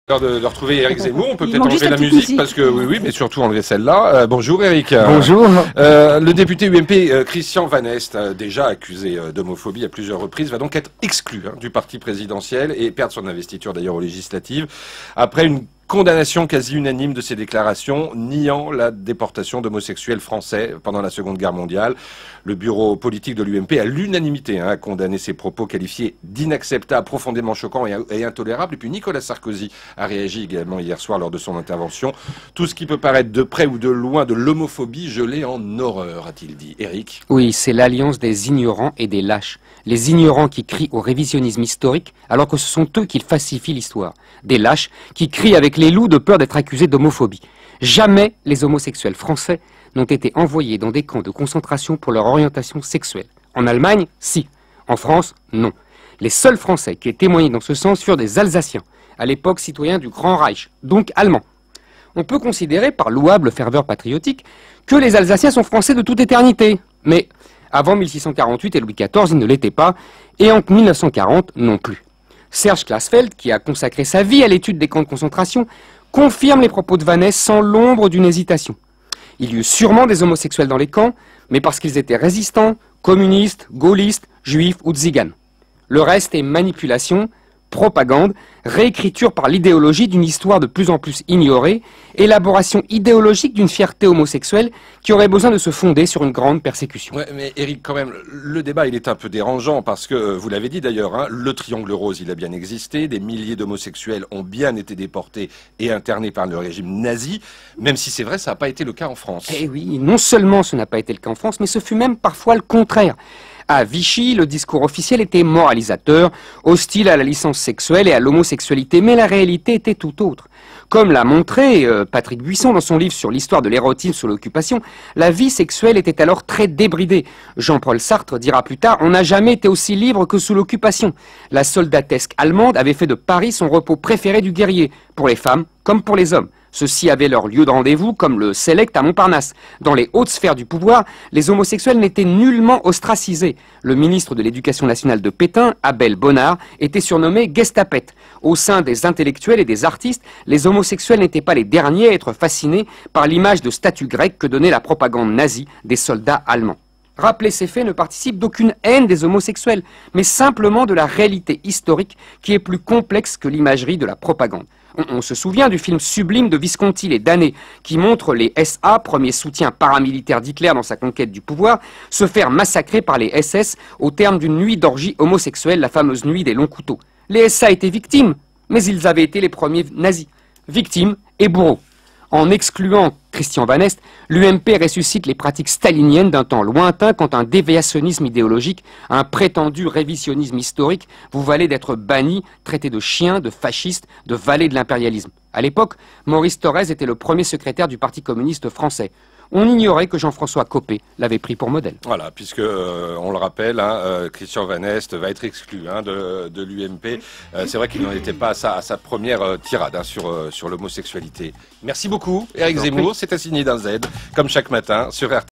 L'heure de retrouver Éric Zemmour, on peut peut-être enlever la musique parce que oui, mais surtout enlever celle-là. Bonjour Éric. Bonjour. Le député UMP Christian Van Est, déjà accusé d'homophobie à plusieurs reprises, va donc être exclu du parti présidentiel et perdre son investiture d'ailleurs aux législatives après une condamnation quasi unanime de ses déclarations niant la déportation d'homosexuels français pendant la Seconde Guerre mondiale. Le bureau politique de l'UMP à l'unanimité a condamné ces propos qualifiés d'inacceptables, profondément choquants et intolérables. Et puis Nicolas Sarkozy a réagi également hier soir lors de son intervention. Tout ce qui peut paraître de près ou de loin de l'homophobie, je l'ai en horreur, a-t-il dit. Éric ? Oui, c'est l'alliance des ignorants et des lâches. Les ignorants qui crient au révisionnisme historique alors que ce sont eux qui falsifient l'histoire. Des lâches qui crient avec les loups de peur d'être accusés d'homophobie. Jamais les homosexuels français n'ont été envoyés dans des camps de concentration pour leur orientation sexuelle. En Allemagne, si. En France, non. Les seuls Français qui aient témoigné dans ce sens furent des Alsaciens, à l'époque citoyens du Grand Reich, donc allemands. On peut considérer, par louable ferveur patriotique, que les Alsaciens sont français de toute éternité. Mais avant 1648 et Louis XIV, ils ne l'étaient pas, et en 1940 non plus. Serge Klarsfeld, qui a consacré sa vie à l'étude des camps de concentration, confirme les propos de Van Est sans l'ombre d'une hésitation. Il y eut sûrement des homosexuels dans les camps, mais parce qu'ils étaient résistants, communistes, gaullistes, juifs ou tziganes. Le reste est manipulation, propagande, réécriture par l'idéologie d'une histoire de plus en plus ignorée, élaboration idéologique d'une fierté homosexuelle qui aurait besoin de se fonder sur une grande persécution. Ouais, mais Éric, quand même, le débat, il est un peu dérangeant parce que, vous l'avez dit d'ailleurs, le triangle rose, il a bien existé, des milliers d'homosexuels ont bien été déportés et internés par le régime nazi, même si c'est vrai, ça n'a pas été le cas en France. Eh oui, non seulement ce n'a pas été le cas en France, mais ce fut même parfois le contraire. À Vichy, le discours officiel était moralisateur, hostile à la licence sexuelle et à l'homosexualité, mais la réalité était tout autre. Comme l'a montré Patrick Buisson dans son livre sur l'histoire de l'érotisme sous l'occupation, la vie sexuelle était alors très débridée. Jean-Paul Sartre dira plus tard « On n'a jamais été aussi libre que sous l'occupation ». La soldatesque allemande avait fait de Paris son repos préféré du guerrier, pour les femmes comme pour les hommes. Ceux-ci avaient leur lieu de rendez-vous, comme le Select à Montparnasse. Dans les hautes sphères du pouvoir, les homosexuels n'étaient nullement ostracisés. Le ministre de l'Éducation nationale de Pétain, Abel Bonnard, était surnommé Gestapette. Au sein des intellectuels et des artistes, les homosexuels n'étaient pas les derniers à être fascinés par l'image de statue grecque que donnait la propagande nazie des soldats allemands. Rappeler ces faits ne participe d'aucune haine des homosexuels, mais simplement de la réalité historique qui est plus complexe que l'imagerie de la propagande. On se souvient du film sublime de Visconti, Les Damnés, qui montre les SA, premier soutien paramilitaire d'Hitler dans sa conquête du pouvoir, se faire massacrer par les SS au terme d'une nuit d'orgie homosexuelle, la fameuse nuit des longs couteaux. Les SA étaient victimes, mais ils avaient été les premiers nazis. Victimes et bourreaux. En excluant Christian Van Est, l'UMP ressuscite les pratiques staliniennes d'un temps lointain quand un déviationnisme idéologique, un prétendu révisionnisme historique, vous valait d'être banni, traité de chien, de fasciste, de valet de l'impérialisme. À l'époque, Maurice Thorez était le premier secrétaire du Parti communiste français. On ignorait que Jean-François Copé l'avait pris pour modèle. Voilà, puisque, on le rappelle, Christian Van Est va être exclu de l'UMP. C'est vrai qu'il n'en était pas à sa première tirade sur l'homosexualité. Merci beaucoup, Éric Zemmour. C'est assigné d'un Z, comme chaque matin, sur RT.